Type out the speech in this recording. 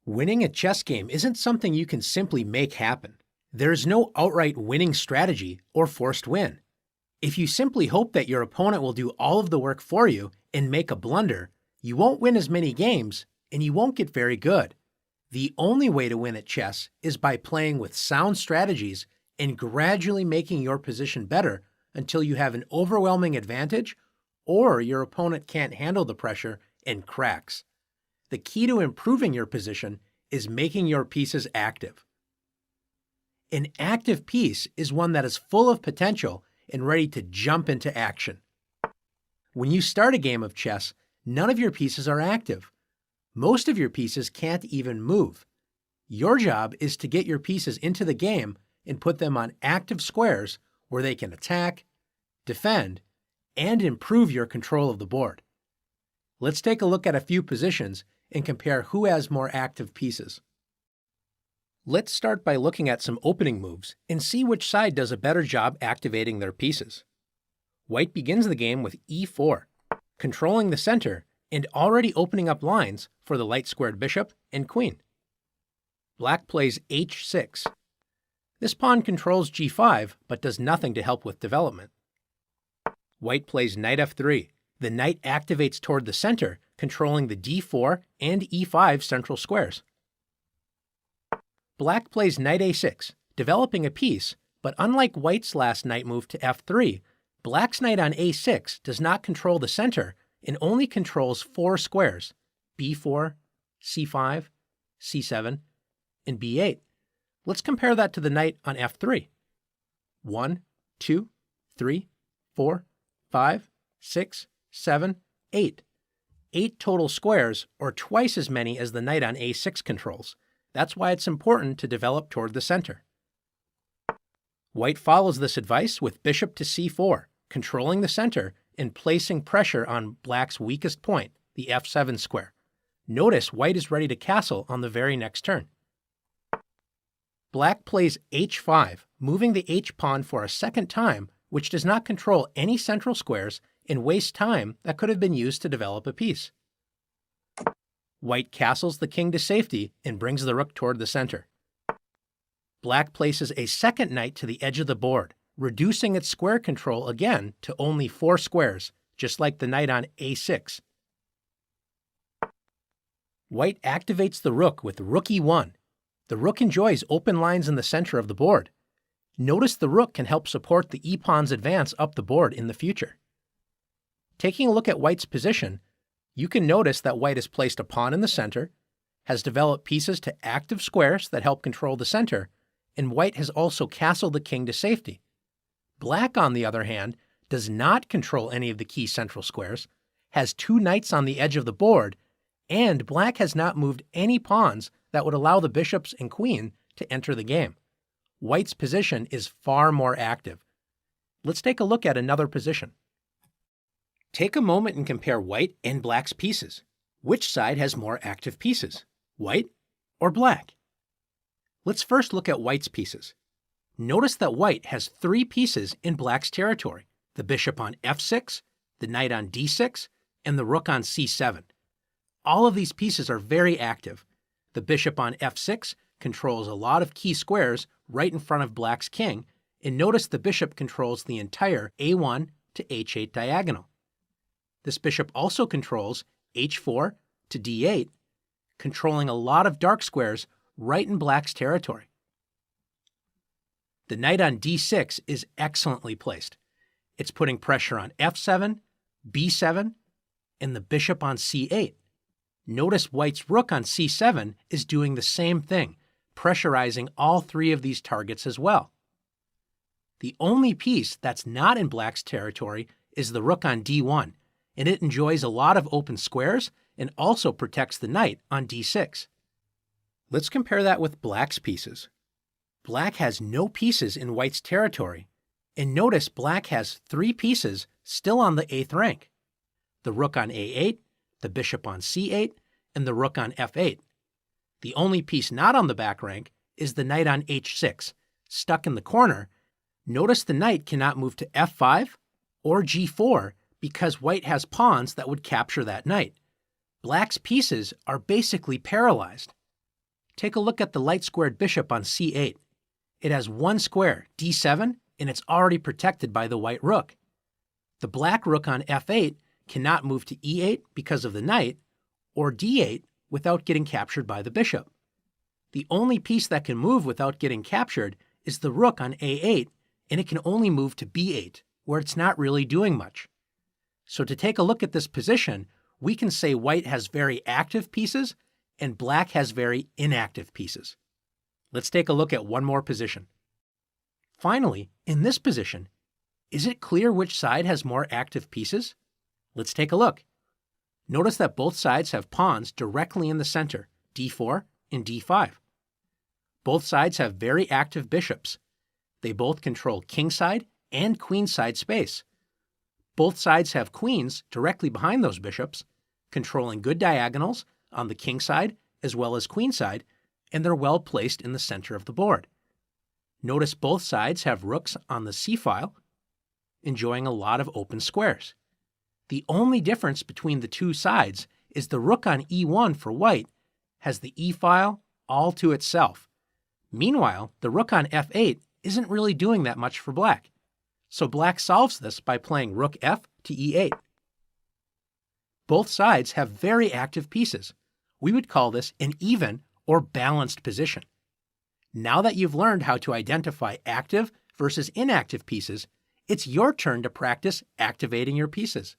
Winning a chess game isn't something you can simply make happen. There's no outright winning strategy or forced win. If you simply hope that your opponent will do all of the work for you and make a blunder, you won't win as many games and you won't get very good. The only way to win at chess is by playing with sound strategies and gradually making your position better until you have an overwhelming advantage or your opponent can't handle the pressure and cracks. The key to improving your position is making your pieces active. An active piece is one that is full of potential and ready to jump into action. When you start a game of chess, none of your pieces are active. Most of your pieces can't even move. Your job is to get your pieces into the game and put them on active squares where they can attack, defend, and improve your control of the board. Let's take a look at a few positions and compare who has more active pieces. Let's start by looking at some opening moves and see which side does a better job activating their pieces. White begins the game with e4, controlling the center and already opening up lines for the light-squared bishop and queen. Black plays h6. This pawn controls g5 but does nothing to help with development. White plays knight f3. The knight activates toward the center, controlling the d4 and e5 central squares. Black plays knight a6, developing a piece, but unlike White's last knight move to f3, Black's knight on a6 does not control the center and only controls 4 squares, b4, c5, c7, and b8. Let's compare that to the knight on f3. 1, 2, 3, 4, 5, 6, 7, 8. 8 total squares, or twice as many as the knight on a6 controls. That's why it's important to develop toward the center. White follows this advice with bishop to c4, controlling the center and placing pressure on Black's weakest point, the f7 square. Notice White is ready to castle on the very next turn. Black plays h5, moving the h-pawn for a second time, which does not control any central squares and wastes time that could have been used to develop a piece. White castles the king to safety and brings the rook toward the center. Black places a second knight to the edge of the board, reducing its square control again to only 4 squares, just like the knight on a6. White activates the rook with rook e1. The rook enjoys open lines in the center of the board. Notice the rook can help support the e-pawn's advance up the board in the future. Taking a look at White's position, you can notice that White has placed a pawn in the center, has developed pieces to active squares that help control the center, and White has also castled the king to safety. Black, on the other hand, does not control any of the key central squares, has 2 knights on the edge of the board, and Black has not moved any pawns that would allow the bishops and queen to enter the game. White's position is far more active. Let's take a look at another position. Take a moment and compare White and Black's pieces. Which side has more active pieces, White or Black? Let's first look at White's pieces. Notice that White has 3 pieces in Black's territory, the bishop on f6, the knight on d6, and the rook on c7. All of these pieces are very active. The bishop on f6 controls a lot of key squares right in front of Black's king, and notice the bishop controls the entire a1 to h8 diagonal. This bishop also controls h4 to d8, controlling a lot of dark squares right in Black's territory. The knight on d6 is excellently placed. It's putting pressure on f7, b7, and the bishop on c8. Notice White's rook on c7 is doing the same thing, pressurizing all 3 of these targets as well. The only piece that's not in Black's territory is the rook on d1, and it enjoys a lot of open squares and also protects the knight on d6. Let's compare that with Black's pieces. Black has no pieces in White's territory, and notice Black has 3 pieces still on the 8th rank. The rook on a8, the bishop on c8, and the rook on f8. The only piece not on the back rank is the knight on h6, stuck in the corner. Notice the knight cannot move to f5 or g4 because White has pawns that would capture that knight. Black's pieces are basically paralyzed. Take a look at the light-squared bishop on c8. It has one square, d7, and it's already protected by the white rook. The black rook on f8 cannot move to e8 because of the knight, or d8 without getting captured by the bishop. The only piece that can move without getting captured is the rook on a8, and it can only move to b8, where it's not really doing much. So to take a look at this position, we can say white has very active pieces and black has very inactive pieces. Let's take a look at one more position. Finally, in this position, is it clear which side has more active pieces? Let's take a look. Notice that both sides have pawns directly in the center, d4 and d5. Both sides have very active bishops. They both control kingside and queenside space. Both sides have queens directly behind those bishops, controlling good diagonals on the king side as well as queen side, and they're well placed in the center of the board. Notice both sides have rooks on the c-file, enjoying a lot of open squares. The only difference between the two sides is the rook on e1 for white has the e-file all to itself. Meanwhile, the rook on f8 isn't really doing that much for black. So black solves this by playing rook f to e8. Both sides have very active pieces. We would call this an even or balanced position. Now that you've learned how to identify active versus inactive pieces, it's your turn to practice activating your pieces.